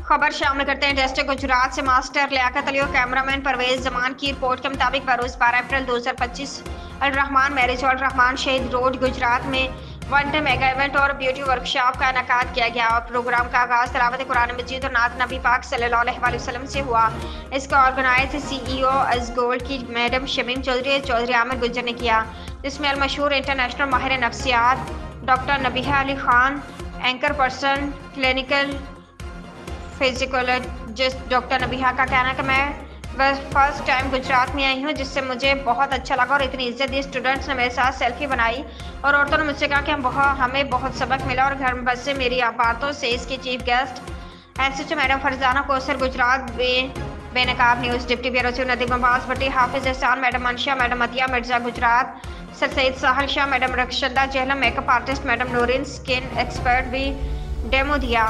खबर शामिल करते हैं टेस्ट गुजरात से। मास्टर लियाकत अली और कैमरामैन परवेज जमान की रिपोर्ट के मुताबिक बरोज 12 अप्रैल 2025 अल रहमान मैरिज हॉल रहमान शहीद रोड गुजरात में वन डे मेगा इवेंट और ब्यूटी वर्कशॉप का इनेकाद किया गया और प्रोग्राम का आगाज तिलावत कुरान मजीद और नात नबी पाक सल्लल्लाहु अलैहि वसल्लम से हुआ। इसका ऑर्गेनाइज CEO अजगोल्ड की मैडम शमीम चौधरी आमिर गुज्जर ने किया, जिसमें अल मशहूर इंटरनेशनल माहिर नफ्सियात doctor Nabiha Ali Khan, anchor person clinical psychologist doctor Nabiha का कहना है कि मैं बस फर्स्ट टाइम गुजरात में आई हूँ, जिससे मुझे बहुत अच्छा लगा और इतनी इज्जत दी। स्टूडेंट्स ने मेरे साथ सेल्फी बनाई और औरतों ने मुझसे कहा कि हमें बहुत सबक मिला और घर में बस से मेरी बातों से इसके chief guest SHO madam Farzana Kausar Gujrat Benaqab news deputy bureau chief Nadeem Abbas Bhatti, Hafiz Ehsan madam Mansha, madam Atiya Mirza Gujrat, sir Saeed Sahal Shah, madam Rakhshanda Jhelum, makeup artist madam Noreen, skin expert भी डेमो दिया।